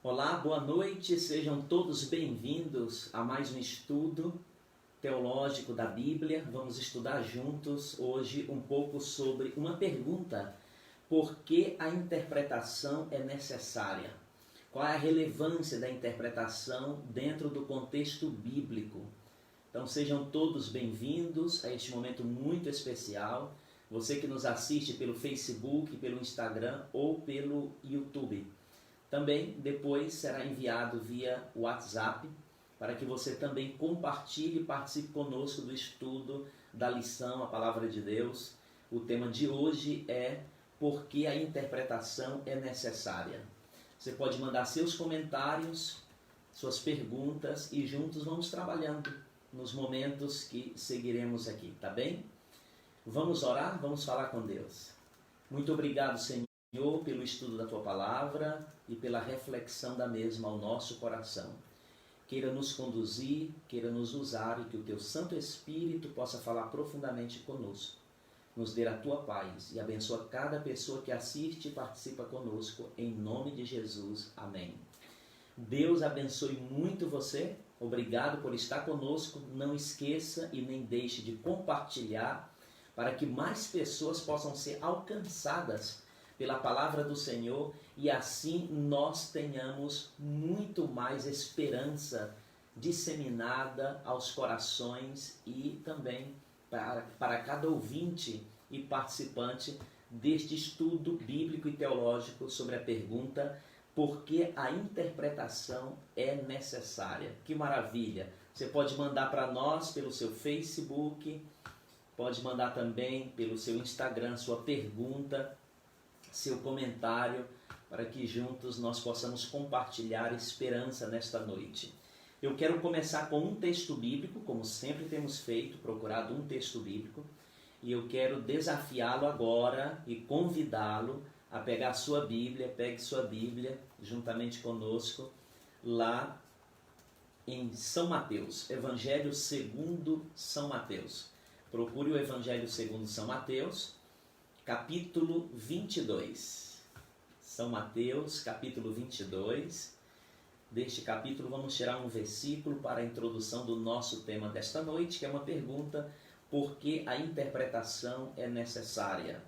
Olá, boa noite, sejam todos bem-vindos a mais um estudo teológico da Bíblia. Vamos estudar juntos hoje um pouco sobre uma pergunta: por que a interpretação é necessária? Qual é a relevância da interpretação dentro do contexto bíblico? Então sejam todos bem-vindos a este momento muito especial. Você que nos assiste pelo Facebook, pelo Instagram ou pelo YouTube. Também depois será enviado via WhatsApp para que você também compartilhe e participe conosco do estudo da lição, a Palavra de Deus. O tema de hoje é por que a interpretação é necessária. Você pode mandar seus comentários, suas perguntas e juntos vamos trabalhando nos momentos que seguiremos aqui, tá bem? Vamos orar? Vamos falar com Deus. Muito obrigado, Senhor, pelo estudo da Tua Palavra e pela reflexão da mesma ao nosso coração. Queira nos conduzir, queira nos usar e que o Teu Santo Espírito possa falar profundamente conosco. Nos dê a Tua paz e abençoa cada pessoa que assiste e participa conosco, em nome de Jesus. Amém. Deus abençoe muito você. Obrigado por estar conosco. Não esqueça e nem deixe de compartilhar para que mais pessoas possam ser alcançadas pela palavra do Senhor e assim nós tenhamos muito mais esperança disseminada aos corações e também para cada ouvinte e participante deste estudo bíblico e teológico sobre a pergunta: por que a interpretação é necessária? Que maravilha! Você pode mandar para nós pelo seu Facebook, pode mandar também pelo seu Instagram sua pergunta, seu comentário, para que juntos nós possamos compartilhar esperança nesta noite. Eu quero começar com um texto bíblico, como sempre temos feito, procurado um texto bíblico, e eu quero desafiá-lo agora e convidá-lo a pegar a sua Bíblia. Pegue sua Bíblia juntamente conosco, lá em São Mateus, Evangelho segundo São Mateus. Procure o Evangelho segundo São Mateus, capítulo 22. São Mateus, capítulo 22. Deste capítulo vamos tirar um versículo para a introdução do nosso tema desta noite, que é uma pergunta: por que a interpretação é necessária?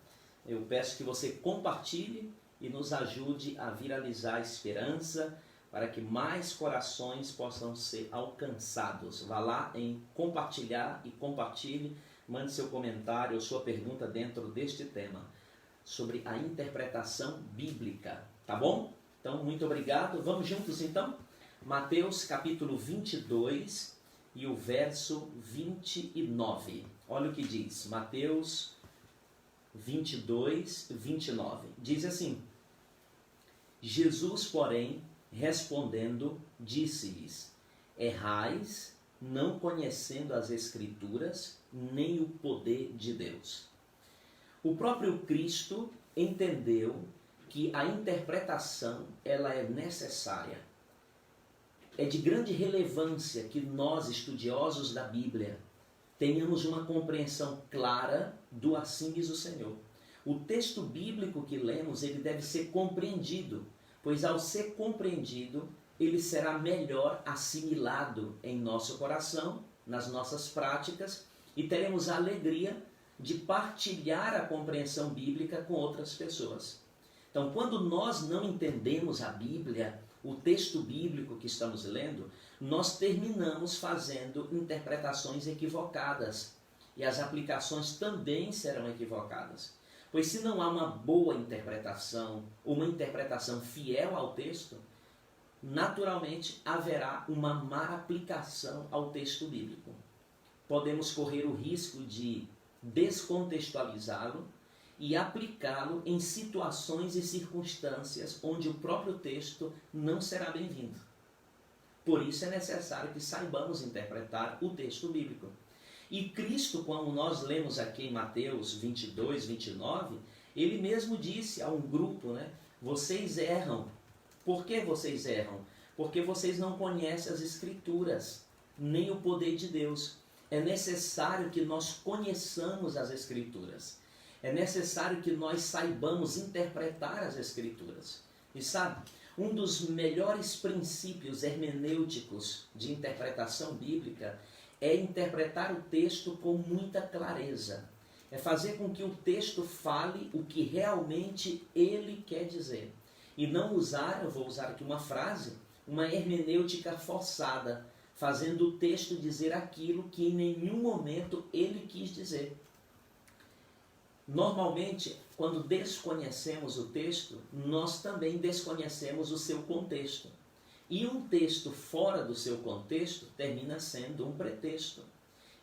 Eu peço que você compartilhe e nos ajude a viralizar a esperança para que mais corações possam ser alcançados. Vá lá em compartilhar e compartilhe. Mande seu comentário ou sua pergunta dentro deste tema sobre a interpretação bíblica, tá bom? Então, muito obrigado. Vamos juntos então? Mateus capítulo 22 e o verso 29. Olha o que diz. Mateus 22, 29. Diz assim: Jesus, porém, respondendo, disse-lhes: errais, não conhecendo as Escrituras, nem o poder de Deus. O próprio Cristo entendeu que a interpretação ela é necessária. É de grande relevância que nós, estudiosos da Bíblia, tenhamos uma compreensão clara do assim diz o Senhor. O texto bíblico que lemos, ele deve ser compreendido, pois ao ser compreendido, ele será melhor assimilado em nosso coração, nas nossas práticas, e teremos a alegria de partilhar a compreensão bíblica com outras pessoas. Então, quando nós não entendemos a Bíblia, o texto bíblico que estamos lendo, nós terminamos fazendo interpretações equivocadas. E as aplicações também serão equivocadas. Pois se não há uma boa interpretação, uma interpretação fiel ao texto, naturalmente haverá uma má aplicação ao texto bíblico. Podemos correr o risco de descontextualizá-lo e aplicá-lo em situações e circunstâncias onde o próprio texto não será bem-vindo. Por isso é necessário que saibamos interpretar o texto bíblico. E Cristo, quando nós lemos aqui em Mateus 22, 29, ele mesmo disse a um grupo, né? Vocês erram. Por que vocês erram? Porque vocês não conhecem as Escrituras, nem o poder de Deus. É necessário que nós conheçamos as Escrituras. É necessário que nós saibamos interpretar as Escrituras. E sabe, um dos melhores princípios hermenêuticos de interpretação bíblica é interpretar o texto com muita clareza. É fazer com que o texto fale o que realmente ele quer dizer. E não usar, eu vou usar aqui uma frase, uma hermenêutica forçada, fazendo o texto dizer aquilo que em nenhum momento ele quis dizer. Normalmente, quando desconhecemos o texto, nós também desconhecemos o seu contexto. E um texto fora do seu contexto termina sendo um pretexto.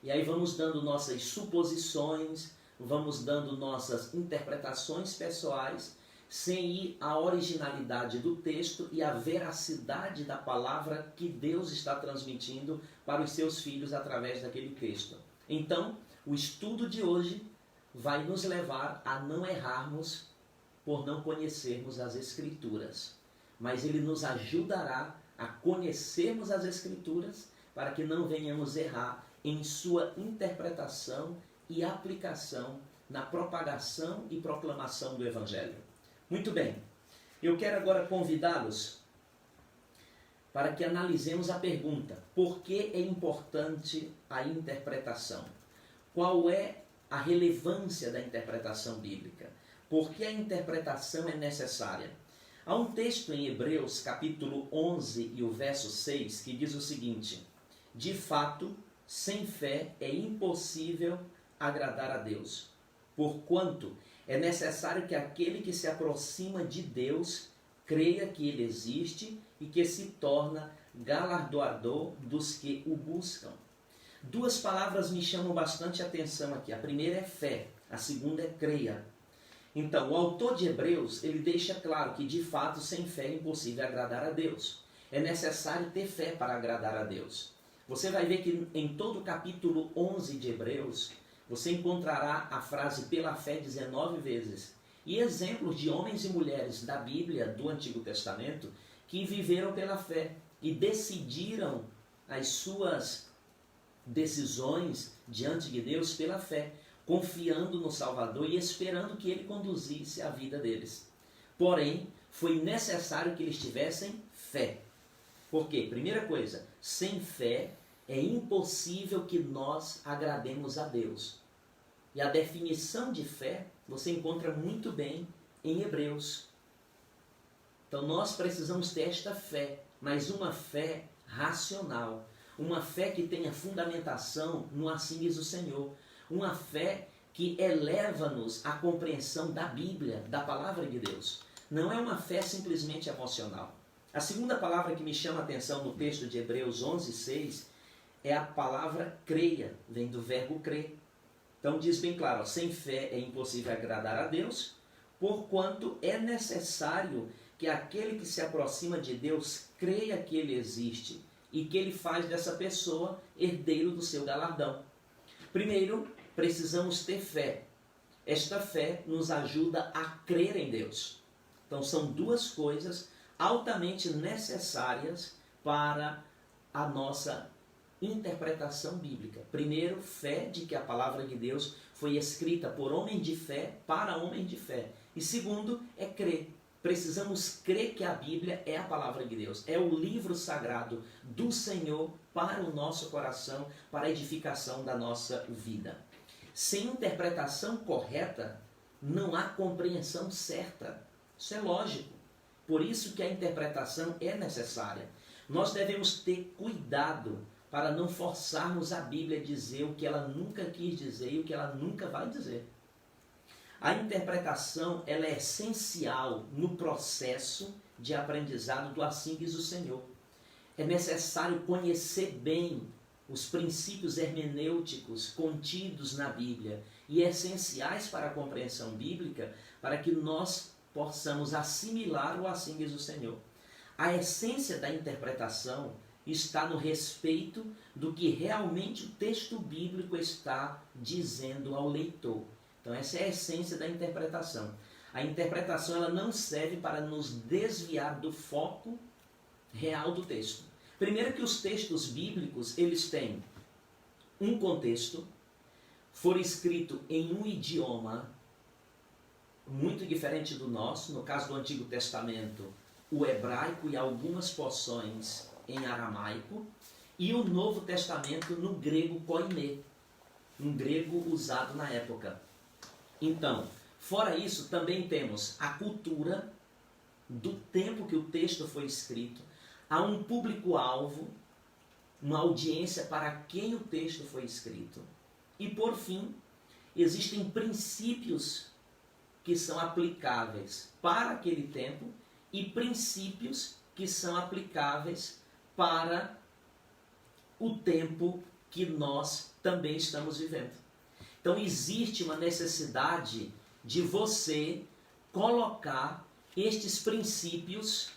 E aí vamos dando nossas suposições, vamos dando nossas interpretações pessoais, sem ir à originalidade do texto e à veracidade da palavra que Deus está transmitindo para os seus filhos através daquele texto. Então, o estudo de hoje vai nos levar a não errarmos por não conhecermos as Escrituras. Mas ele nos ajudará a conhecermos as Escrituras para que não venhamos errar em sua interpretação e aplicação na propagação e proclamação do Evangelho. Muito bem, eu quero agora convidá-los para que analisemos a pergunta: por que é importante a interpretação? Qual é a relevância da interpretação bíblica? Por que a interpretação é necessária? Há um texto em Hebreus, capítulo 11 e o verso 6, que diz o seguinte: de fato, sem fé é impossível agradar a Deus, porquanto é necessário que aquele que se aproxima de Deus creia que Ele existe e que se torna galardoador dos que o buscam. Duas palavras me chamam bastante atenção aqui. A primeira é fé, a segunda é creia. Então, o autor de Hebreus, ele deixa claro que, de fato, sem fé é impossível agradar a Deus. É necessário ter fé para agradar a Deus. Você vai ver que em todo o capítulo 11 de Hebreus, você encontrará a frase pela fé 19 vezes. E exemplos de homens e mulheres da Bíblia, do Antigo Testamento, que viveram pela fé e decidiram as suas decisões diante de Deus pela fé, confiando no Salvador e esperando que Ele conduzisse a vida deles. Porém, foi necessário que eles tivessem fé. Por quê? Primeira coisa, sem fé é impossível que nós agrademos a Deus. E a definição de fé você encontra muito bem em Hebreus. Então nós precisamos ter esta fé, mas uma fé racional. Uma fé que tenha fundamentação no assim diz o Senhor. Uma fé que eleva-nos à compreensão da Bíblia, da palavra de Deus. Não é uma fé simplesmente emocional. A segunda palavra que me chama a atenção no texto de Hebreus 11:6 é a palavra creia, vem do verbo crer. Então diz bem claro, sem fé é impossível agradar a Deus, porquanto é necessário que aquele que se aproxima de Deus creia que Ele existe e que Ele faz dessa pessoa herdeiro do seu galardão. Primeiro, precisamos ter fé. Esta fé nos ajuda a crer em Deus. Então são duas coisas altamente necessárias para a nossa interpretação bíblica. Primeiro, fé de que a palavra de Deus foi escrita por homem de fé para homem de fé. E segundo, é crer. Precisamos crer que a Bíblia é a palavra de Deus, é o livro sagrado do Senhor para o nosso coração, para a edificação da nossa vida. Sem interpretação correta, não há compreensão certa. Isso é lógico. Por isso que a interpretação é necessária. Nós devemos ter cuidado para não forçarmos a Bíblia a dizer o que ela nunca quis dizer e o que ela nunca vai dizer. A interpretação ela é essencial no processo de aprendizado do assim diz o Senhor. É necessário conhecer bem os princípios hermenêuticos contidos na Bíblia e essenciais para a compreensão bíblica, para que nós possamos assimilar o assim diz o Senhor. A essência da interpretação está no respeito do que realmente o texto bíblico está dizendo ao leitor. Então essa é a essência da interpretação. A interpretação ela não serve para nos desviar do foco real do texto. Primeiro que os textos bíblicos, eles têm um contexto, foram escritos em um idioma muito diferente do nosso, no caso do Antigo Testamento, o hebraico e algumas porções em aramaico, e o Novo Testamento no grego koiné, um grego usado na época. Então, fora isso, também temos a cultura do tempo que o texto foi escrito, há um público-alvo, uma audiência para quem o texto foi escrito. E por fim, existem princípios que são aplicáveis para aquele tempo e princípios que são aplicáveis para o tempo que nós também estamos vivendo. Então existe uma necessidade de você colocar estes princípios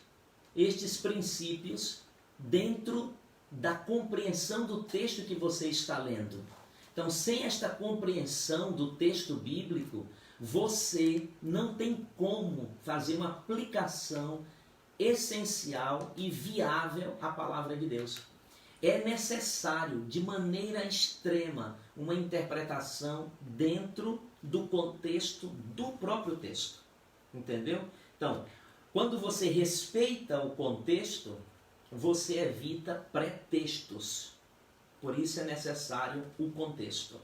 dentro da compreensão do texto que você está lendo. Então, sem esta compreensão do texto bíblico, você não tem como fazer uma aplicação essencial e viável à palavra de Deus. É necessário, de maneira extrema, uma interpretação dentro do contexto do próprio texto. Entendeu? Então, quando você respeita o contexto, você evita pretextos. Por isso é necessário o contexto.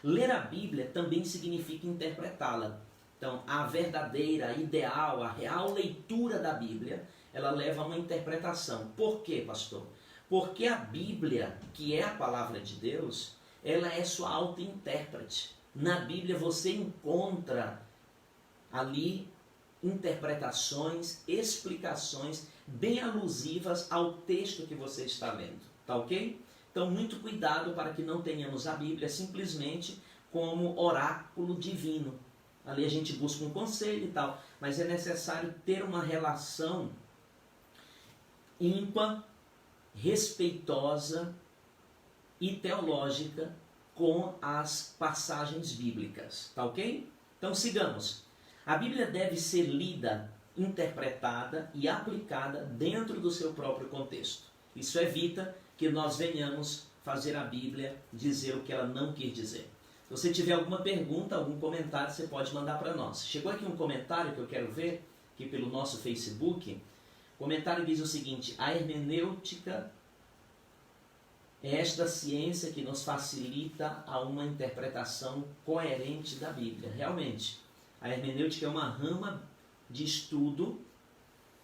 Ler a Bíblia também significa interpretá-la. Então, a verdadeira, a ideal, a real leitura da Bíblia, ela leva a uma interpretação. Por quê, pastor? Porque a Bíblia, que é a palavra de Deus, ela é sua auto-intérprete. Na Bíblia você encontra ali interpretações, explicações bem alusivas ao texto que você está lendo. Tá ok? Então, muito cuidado para que não tenhamos a Bíblia simplesmente como oráculo divino. Ali a gente busca um conselho e tal, mas é necessário ter uma relação ímpar, respeitosa e teológica com as passagens bíblicas. Tá ok? Então, sigamos. A Bíblia deve ser lida, interpretada e aplicada dentro do seu próprio contexto. Isso evita que nós venhamos fazer a Bíblia dizer o que ela não quer dizer. Se você tiver alguma pergunta, algum comentário, você pode mandar para nós. Chegou aqui um comentário que eu quero ver, aqui pelo nosso Facebook. O comentário diz o seguinte: a hermenêutica é esta ciência que nos facilita a uma interpretação coerente da Bíblia. Realmente, a hermenêutica é uma rama de estudo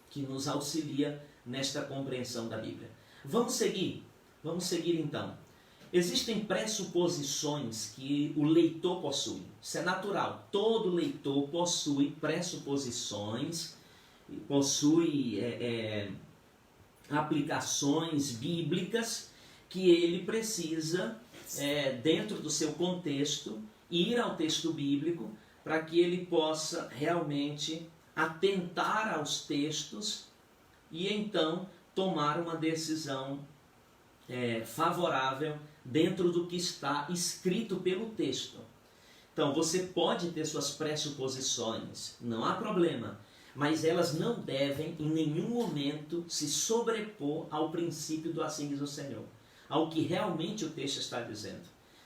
que nos auxilia nesta compreensão da Bíblia. Vamos seguir então. Existem pressuposições que o leitor possui. Isso é natural. Todo leitor possui pressuposições, possui aplicações bíblicas que ele precisa, dentro do seu contexto, ir ao texto bíblico para que ele possa realmente atentar aos textos e então tomar uma decisão favorável dentro do que está escrito pelo texto. Então, você pode ter suas pressuposições, não há problema, mas elas não devem em nenhum momento se sobrepor ao princípio do assim diz o Senhor, ao que realmente o texto está dizendo.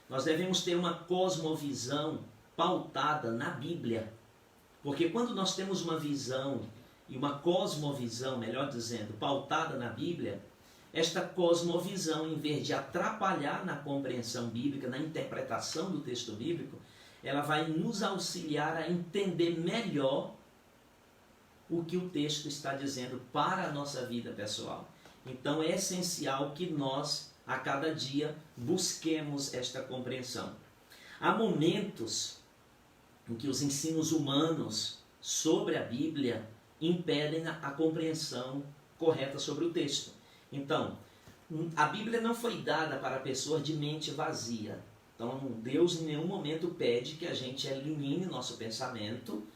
Nós devemos ter uma cosmovisão pautada na Bíblia, porque quando nós temos uma visão e uma cosmovisão, melhor dizendo, pautada na Bíblia, esta cosmovisão, em vez de atrapalhar na compreensão bíblica, na interpretação do texto bíblico, ela vai nos auxiliar a entender melhor o que o texto está dizendo para a nossa vida pessoal. Então é essencial que nós, a cada dia, busquemos esta compreensão. Há momentos em que os ensinos humanos sobre a Bíblia impedem a compreensão correta sobre o texto. Então, a Bíblia não foi dada para pessoas de mente vazia. Então, Deus em nenhum momento pede que a gente elimine nosso pensamento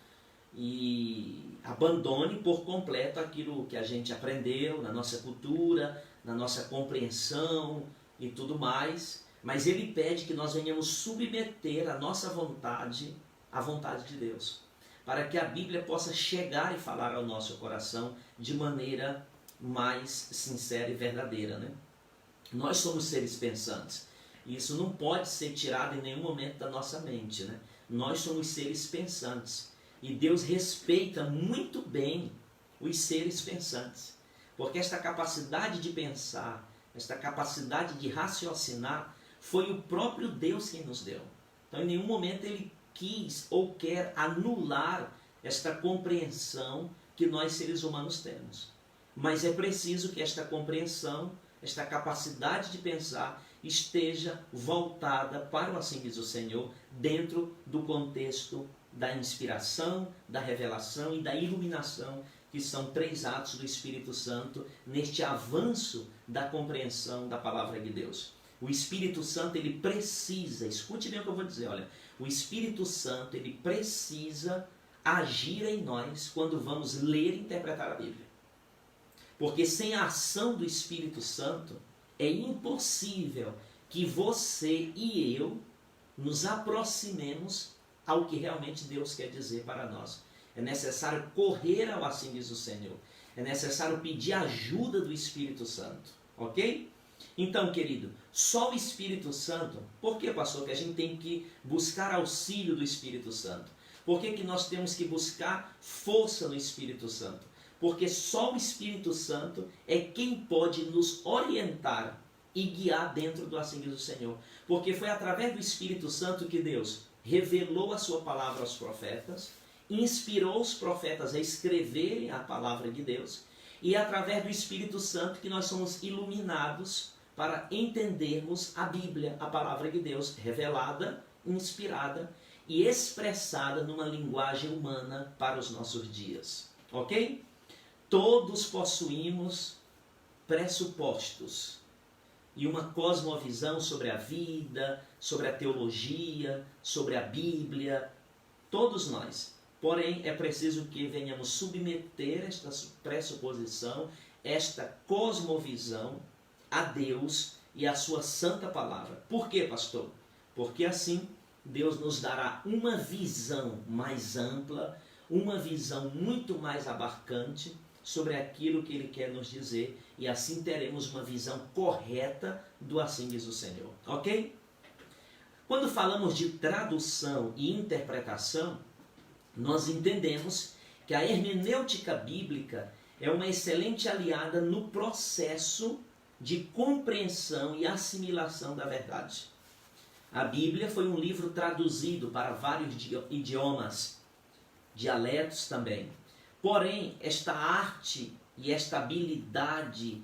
e abandone por completo aquilo que a gente aprendeu na nossa cultura, na nossa compreensão e tudo mais. Mas Ele pede que nós venhamos submeter a nossa vontade à vontade de Deus, para que a Bíblia possa chegar e falar ao nosso coração de maneira mais sincera e verdadeira, né? Nós somos seres pensantes. Isso não pode ser tirado em nenhum momento da nossa mente, né? Nós somos seres pensantes. E Deus respeita muito bem os seres pensantes. Porque esta capacidade de pensar, esta capacidade de raciocinar, foi o próprio Deus quem nos deu. Então, em nenhum momento Ele quis ou quer anular esta compreensão que nós seres humanos temos. Mas é preciso que esta compreensão, esta capacidade de pensar, esteja voltada para o assim diz o Senhor, dentro do contexto da inspiração, da revelação e da iluminação, que são 3 atos do Espírito Santo neste avanço da compreensão da palavra de Deus. O Espírito Santo, ele precisa, escute bem o que eu vou dizer, olha, o Espírito Santo, ele precisa agir em nós quando vamos ler e interpretar a Bíblia. Porque sem a ação do Espírito Santo, é impossível que você e eu nos aproximemos ao que realmente Deus quer dizer para nós. É necessário correr ao assim diz o Senhor. É necessário pedir ajuda do Espírito Santo. Ok? Então, querido, só o Espírito Santo... Por que, pastor, que a gente tem que buscar auxílio do Espírito Santo? Por que nós temos que buscar força no Espírito Santo? Porque só o Espírito Santo é quem pode nos orientar e guiar dentro do assim diz o Senhor. Porque foi através do Espírito Santo que Deus revelou a sua palavra aos profetas, inspirou os profetas a escreverem a palavra de Deus, e é através do Espírito Santo que nós somos iluminados para entendermos a Bíblia, a palavra de Deus, revelada, inspirada e expressada numa linguagem humana para os nossos dias. Ok? Todos possuímos pressupostos e uma cosmovisão sobre a vida, sobre a teologia, sobre a Bíblia, todos nós. Porém, é preciso que venhamos submeter esta pressuposição, esta cosmovisão a Deus e a sua santa palavra. Por quê, pastor? Porque assim Deus nos dará uma visão mais ampla, uma visão muito mais abarcante sobre aquilo que Ele quer nos dizer, e assim teremos uma visão correta do assim diz o Senhor. Ok? Quando falamos de tradução e interpretação, nós entendemos que a hermenêutica bíblica é uma excelente aliada no processo de compreensão e assimilação da verdade. A Bíblia foi um livro traduzido para vários idiomas, dialetos também. Porém, esta arte e esta habilidade,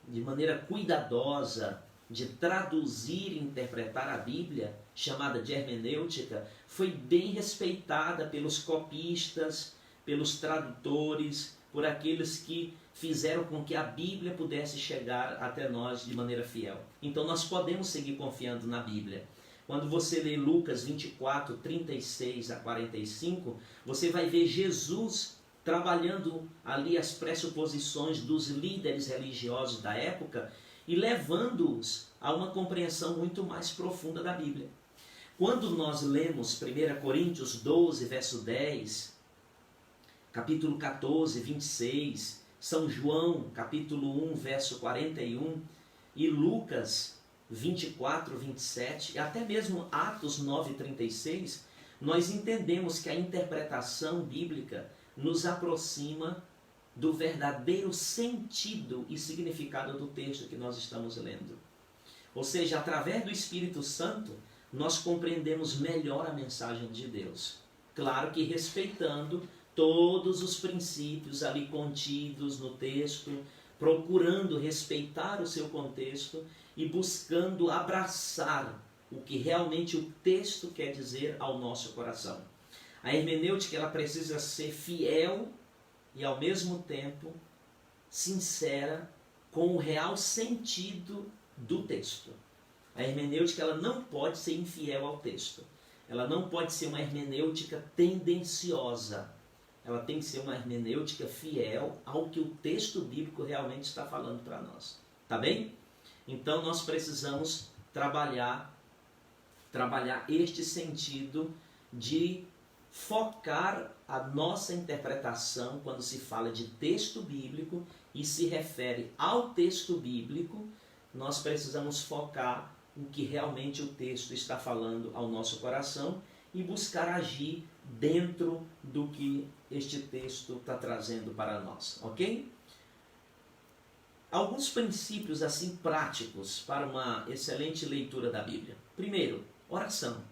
de maneira cuidadosa, de traduzir e interpretar a Bíblia, chamada de hermenêutica, foi bem respeitada pelos copistas, pelos tradutores, por aqueles que fizeram com que a Bíblia pudesse chegar até nós de maneira fiel. Então nós podemos seguir confiando na Bíblia. Quando você lê Lucas 24, 36 a 45, você vai ver Jesus trabalhando ali as pressuposições dos líderes religiosos da época e levando-os a uma compreensão muito mais profunda da Bíblia. Quando nós lemos 1 Coríntios 12, verso 10, capítulo 14, 26, São João, capítulo 1, verso 41, e Lucas 24, 27, e até mesmo Atos 9, 36, nós entendemos que a interpretação bíblica nos aproxima do verdadeiro sentido e significado do texto que nós estamos lendo. Ou seja, através do Espírito Santo, nós compreendemos melhor a mensagem de Deus. Claro que respeitando todos os princípios ali contidos no texto, procurando respeitar o seu contexto e buscando abraçar o que realmente o texto quer dizer ao nosso coração. A hermenêutica ela precisa ser fiel e ao mesmo tempo sincera com o real sentido do texto. A hermenêutica ela não pode ser infiel ao texto. Ela não pode ser uma hermenêutica tendenciosa. Ela tem que ser uma hermenêutica fiel ao que o texto bíblico realmente está falando para nós. Tá bem? Então nós precisamos trabalhar este sentido de focar a nossa interpretação quando se fala de texto bíblico e se refere ao texto bíblico. Nós precisamos focar o que realmente o texto está falando ao nosso coração e buscar agir dentro do que este texto está trazendo para nós, ok? Alguns princípios assim práticos para uma excelente leitura da Bíblia. Primeiro, oração.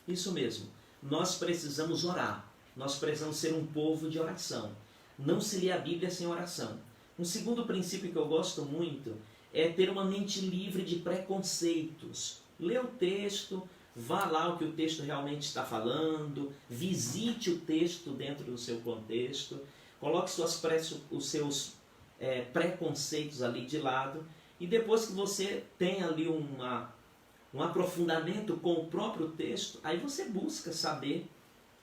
Isso mesmo, nós precisamos orar. Nós precisamos ser um povo de oração. Não se lê a Bíblia sem oração. Um segundo princípio que eu gosto muito é ter uma mente livre de preconceitos. Lê o texto, vá lá o que o texto realmente está falando, visite o texto dentro do seu contexto, coloque os seus preconceitos ali de lado, e depois que você tem ali um aprofundamento com o próprio texto, aí você busca saber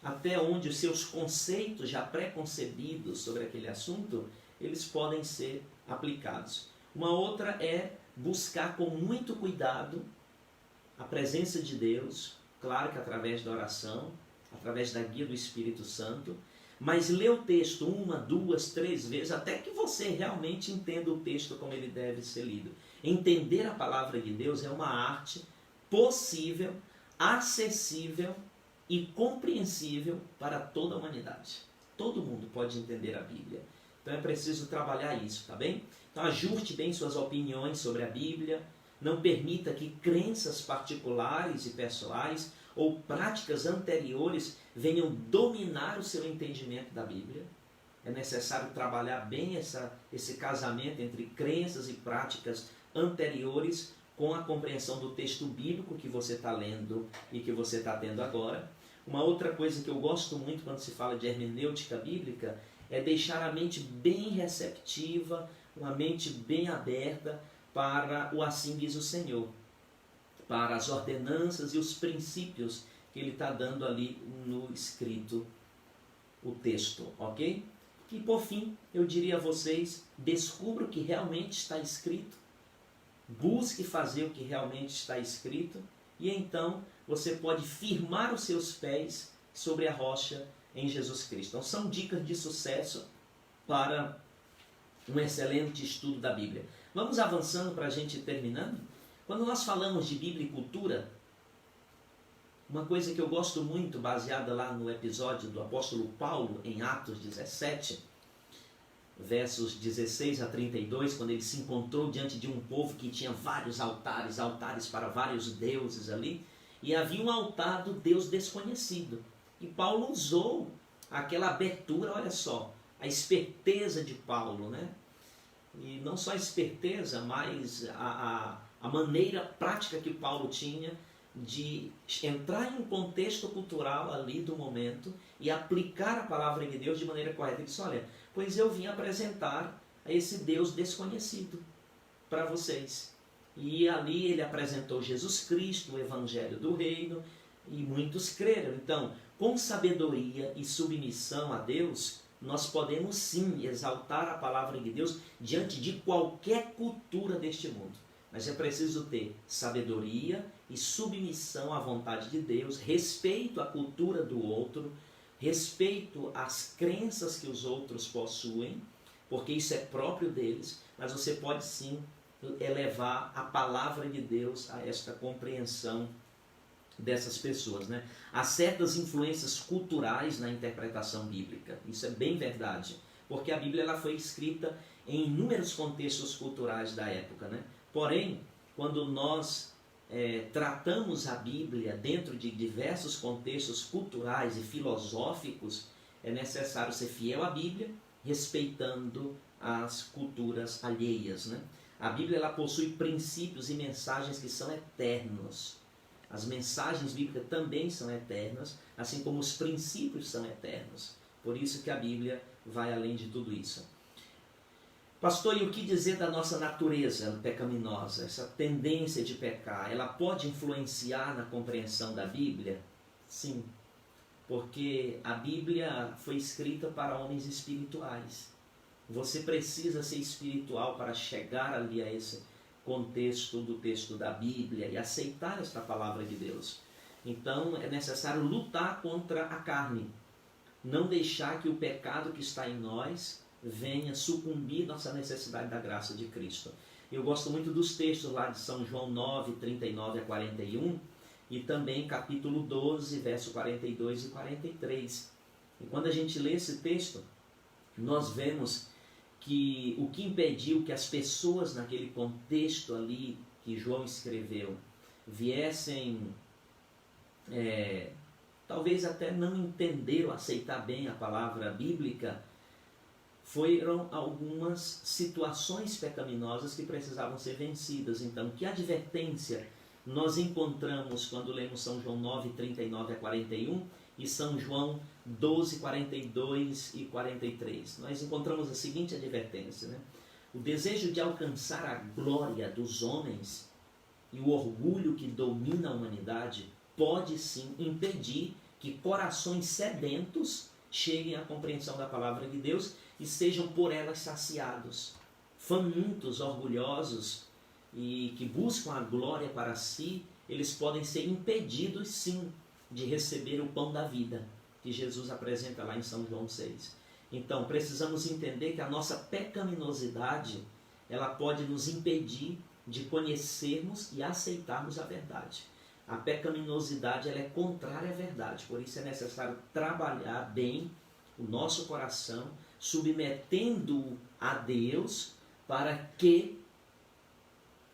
até onde os seus conceitos já preconcebidos sobre aquele assunto, eles podem ser aplicados. Uma outra é buscar com muito cuidado a presença de Deus, claro que através da oração, através da guia do Espírito Santo, mas ler o texto 1, 2, 3 vezes, até que você realmente entenda o texto como ele deve ser lido. Entender a palavra de Deus é uma arte possível, acessível e compreensível para toda a humanidade. Todo mundo pode entender a Bíblia. Então é preciso trabalhar isso, tá bem? Então ajuste bem suas opiniões sobre a Bíblia. Não permita que crenças particulares e pessoais ou práticas anteriores venham dominar o seu entendimento da Bíblia. É necessário trabalhar bem esse casamento entre crenças e práticas anteriores com a compreensão do texto bíblico que você está lendo e que você está tendo agora. Uma outra coisa que eu gosto muito quando se fala de hermenêutica bíblica é deixar a mente bem receptiva, uma mente bem aberta para o assim diz o Senhor, para as ordenanças e os princípios que ele está dando ali no escrito, o texto, ok? E por fim, eu diria a vocês, descubra o que realmente está escrito, busque fazer o que realmente está escrito, e então você pode firmar os seus pés sobre a rocha em Jesus Cristo. Então são dicas de sucesso para um excelente estudo da Bíblia. Vamos avançando para a gente ir terminando. Quando nós falamos de Bíblia e cultura, uma coisa que eu gosto muito, baseada lá no episódio do apóstolo Paulo, em Atos 17, versos 16 a 32, quando ele se encontrou diante de um povo que tinha vários altares para vários deuses ali, e havia um altar do Deus desconhecido. E Paulo usou aquela abertura, olha só, a esperteza de Paulo, né? E não só a esperteza, mas a maneira prática que Paulo tinha de entrar em um contexto cultural ali do momento e aplicar a palavra de Deus de maneira correta. Ele disse, olha, pois eu vim apresentar a esse Deus desconhecido para vocês. E ali ele apresentou Jesus Cristo, o Evangelho do Reino, e muitos creram. Então, com sabedoria e submissão a Deus, nós podemos sim exaltar a palavra de Deus diante de qualquer cultura deste mundo. Mas é preciso ter sabedoria e submissão à vontade de Deus, respeito à cultura do outro, respeito às crenças que os outros possuem, porque isso é próprio deles, mas você pode sim elevar a palavra de Deus a esta compreensão dessas pessoas, né? Há certas influências culturais na interpretação bíblica, isso é bem verdade, porque a Bíblia ela foi escrita em inúmeros contextos culturais da época, né? Porém, quando nós tratamos a Bíblia dentro de diversos contextos culturais e filosóficos, é necessário ser fiel à Bíblia, respeitando as culturas alheias, né? A Bíblia ela possui princípios e mensagens que são eternos. As mensagens bíblicas também são eternas, assim como os princípios são eternos. Por isso que a Bíblia vai além de tudo isso. Pastor, e o que dizer da nossa natureza pecaminosa? Essa tendência de pecar, ela pode influenciar na compreensão da Bíblia? Sim, porque a Bíblia foi escrita para homens espirituais. Você precisa ser espiritual para chegar ali a esse contexto do texto da Bíblia e aceitar esta palavra de Deus. Então é necessário lutar contra a carne, não deixar que o pecado que está em nós venha sucumbir nossa necessidade da graça de Cristo. Eu gosto muito dos textos lá de São João 9, 39 a 41 e também capítulo 12, verso 42 e 43. E quando a gente lê esse texto, nós vemos que o que impediu que as pessoas naquele contexto ali que João escreveu viessem, talvez até não entender ou aceitar bem a palavra bíblica, foram algumas situações pecaminosas que precisavam ser vencidas. Então, que advertência nós encontramos quando lemos São João 9, 39 a 41 e São João 12, 42 e 43? Nós encontramos a seguinte advertência, né? O desejo de alcançar a glória dos homens e o orgulho que domina a humanidade pode sim impedir que corações sedentos cheguem à compreensão da palavra de Deus e sejam por elas saciados. Famintos, orgulhosos e que buscam a glória para si, eles podem ser impedidos sim de receber o pão da vida que Jesus apresenta lá em São João 6. Então precisamos entender que a nossa pecaminosidade, ela pode nos impedir de conhecermos e aceitarmos a verdade. A pecaminosidade, ela é contrária à verdade, por isso é necessário trabalhar bem o nosso coração, submetendo-o a Deus, para que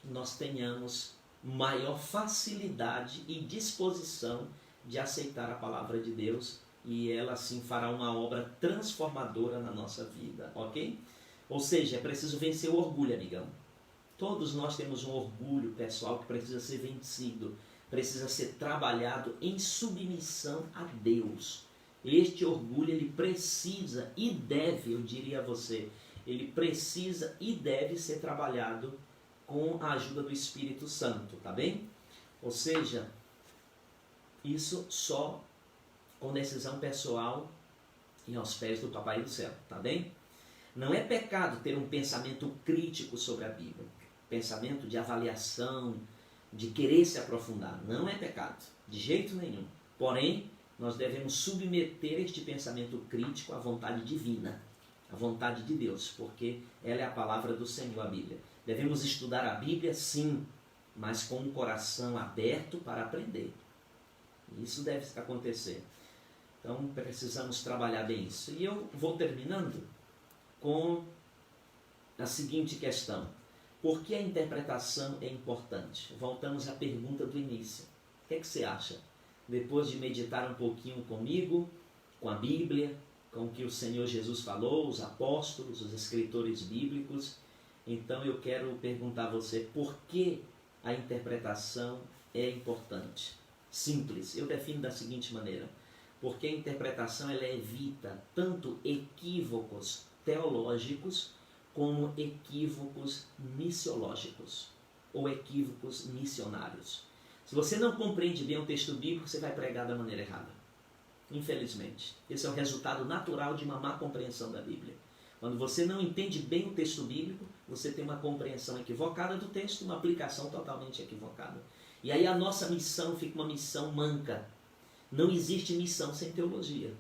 nós tenhamos maior facilidade e disposição de aceitar a palavra de Deus, e ela assim fará uma obra transformadora na nossa vida, ok? Ou seja, é preciso vencer o orgulho, amigão. Todos nós temos um orgulho pessoal que precisa ser vencido, precisa ser trabalhado em submissão a Deus. Este orgulho, ele precisa e deve, eu diria a você, ele precisa e deve ser trabalhado com a ajuda do Espírito Santo, tá bem? Ou seja, isso só com decisão pessoal e aos pés do Papai do Céu, tá bem? Não é pecado ter um pensamento crítico sobre a Bíblia, pensamento de avaliação, de querer se aprofundar. Não é pecado, de jeito nenhum. Porém, nós devemos submeter este pensamento crítico à vontade divina, à vontade de Deus, porque ela é a palavra do Senhor, a Bíblia. Devemos estudar a Bíblia, sim, mas com um coração aberto para aprender. Isso deve acontecer. Então, precisamos trabalhar bem isso. E eu vou terminando com a seguinte questão. Por que a interpretação é importante? Voltamos à pergunta do início. O que é que você acha? Depois de meditar um pouquinho comigo, com a Bíblia, com o que o Senhor Jesus falou, os apóstolos, os escritores bíblicos, então eu quero perguntar a você, por que a interpretação é importante? Simples, eu defino da seguinte maneira. Porque a interpretação, ela evita tanto equívocos teológicos como equívocos missiológicos ou equívocos missionários. Se você não compreende bem o texto bíblico, você vai pregar da maneira errada. Infelizmente. Esse é o resultado natural de uma má compreensão da Bíblia. Quando você não entende bem o texto bíblico, você tem uma compreensão equivocada do texto, uma aplicação totalmente equivocada. E aí a nossa missão fica uma missão manca. Não existe missão sem teologia.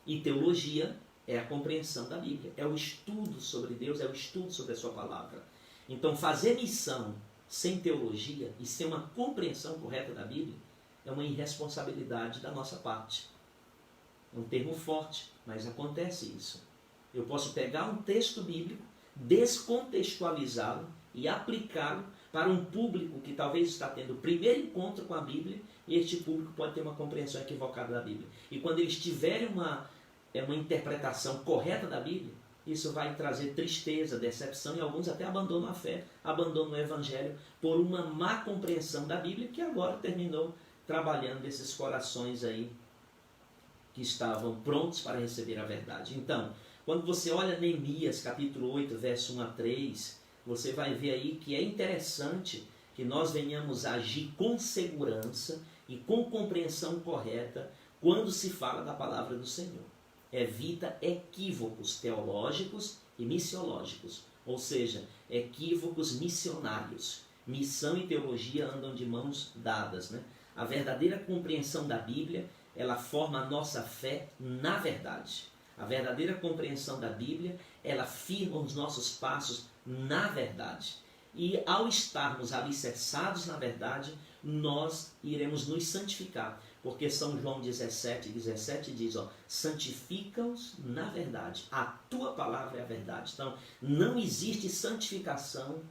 E teologia é a compreensão da Bíblia, é o estudo sobre Deus, é o estudo sobre a sua palavra. Então fazer missão sem teologia e sem uma compreensão correta da Bíblia é uma irresponsabilidade da nossa parte. É um termo forte, mas acontece isso. Eu posso pegar um texto bíblico, descontextualizá-lo e aplicá-lo para um público que talvez está tendo o primeiro encontro com a Bíblia, e este público pode ter uma compreensão equivocada da Bíblia. E quando eles tiverem uma interpretação correta da Bíblia, isso vai trazer tristeza, decepção, e alguns até abandonam a fé, abandonam o Evangelho por uma má compreensão da Bíblia, que agora terminou trabalhando esses corações aí que estavam prontos para receber a verdade. Então, Quando você olha Neemias, capítulo 8, verso 1 a 3, você vai ver aí que é interessante que nós venhamos a agir com segurança e com compreensão correta quando se fala da palavra do Senhor. Evita equívocos teológicos e missiológicos, ou seja, equívocos missionários. Missão e teologia andam de mãos dadas, né? A verdadeira compreensão da Bíblia, ela forma a nossa fé na verdade. A verdadeira compreensão da Bíblia, ela firma os nossos passos na verdade. E ao estarmos alicerçados na verdade, nós iremos nos santificar. Porque São João 17 diz, santifica-os na verdade. A tua palavra é a verdade. Então, não existe santificação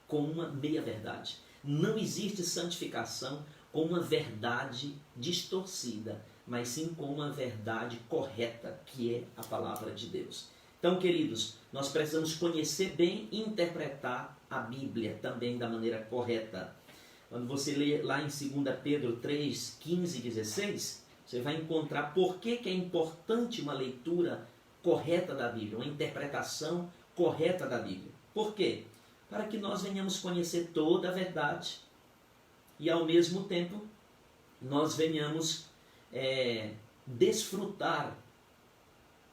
com uma meia-verdade. Não existe santificação com uma verdade distorcida, mas sim com uma verdade correta, que é a palavra de Deus. Então, queridos, nós precisamos conhecer bem e interpretar a Bíblia também da maneira correta. Quando você lê lá em 2 Pedro 3, 15 e 16, você vai encontrar por que é importante uma leitura correta da Bíblia, uma interpretação correta da Bíblia. Por quê? Para que nós venhamos conhecer toda a verdade e, ao mesmo tempo, nós venhamos desfrutar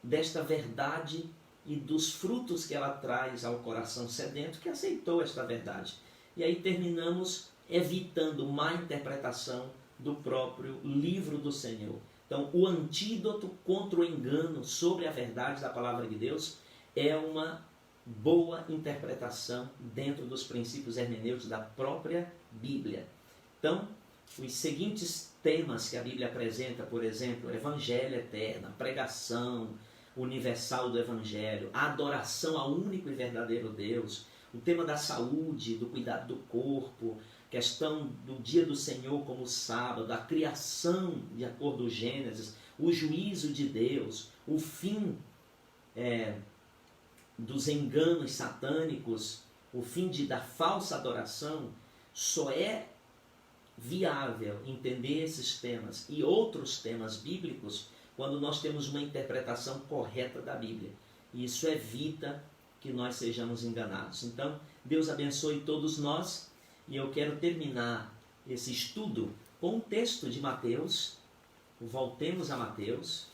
desta verdade e dos frutos que ela traz ao coração sedento que aceitou esta verdade. E aí terminamos evitando má interpretação do próprio livro do Senhor. Então, o antídoto contra o engano sobre a verdade da palavra de Deus é uma boa interpretação dentro dos princípios hermenêuticos da própria Bíblia. Então, os seguintes temas que a Bíblia apresenta, por exemplo, evangelho eterno, pregação universal do evangelho, a adoração ao único e verdadeiro Deus, o tema da saúde, do cuidado do corpo, questão do dia do Senhor como sábado, a criação de acordo com Gênesis, o juízo de Deus, o fim dos enganos satânicos, o fim da falsa adoração. Só é viável entender esses temas e outros temas bíblicos quando nós temos uma interpretação correta da Bíblia. E isso evita que nós sejamos enganados. Então, Deus abençoe todos nós. E eu quero terminar esse estudo com um texto de Mateus. Voltemos a Mateus.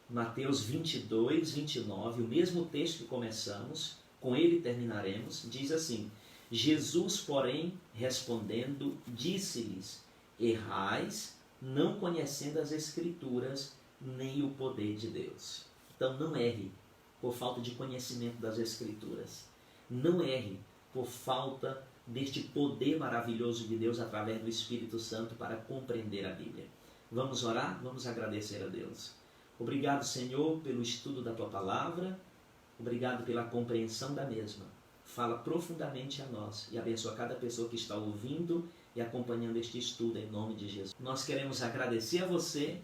Mateus 22, 29, o mesmo texto que começamos, com ele terminaremos. Diz assim: Jesus, porém, respondendo, disse-lhes: errais, não conhecendo as Escrituras, nem o poder de Deus. Então não erre por falta de conhecimento das Escrituras. Não erre por falta deste poder maravilhoso de Deus através do Espírito Santo para compreender a Bíblia. Vamos orar? Vamos agradecer a Deus. Obrigado, Senhor, pelo estudo da Tua Palavra. Obrigado pela compreensão da mesma. Fala profundamente a nós e abençoa cada pessoa que está ouvindo e acompanhando este estudo em nome de Jesus. Nós queremos agradecer a você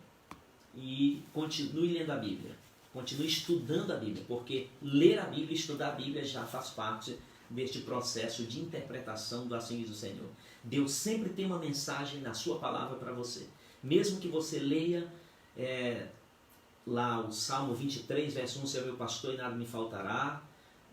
e continue lendo a Bíblia. Continue estudando a Bíblia, porque ler a Bíblia e estudar a Bíblia já faz parte deste processo de interpretação do assim diz o Senhor. Deus sempre tem uma mensagem na sua palavra para você. Mesmo que você leia lá o Salmo 23, verso 1, Senhor é meu pastor e nada me faltará.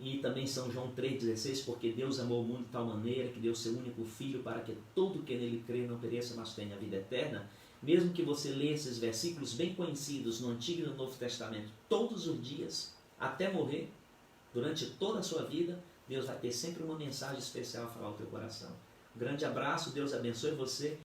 E também São João 3,16, porque Deus amou o mundo de tal maneira que deu seu único Filho para que todo que nele crê não pereça, mas tenha a vida eterna. Mesmo que você leia esses versículos bem conhecidos no Antigo e no Novo Testamento todos os dias, até morrer, durante toda a sua vida, Deus vai ter sempre uma mensagem especial a falar ao teu coração. Um grande abraço, Deus abençoe você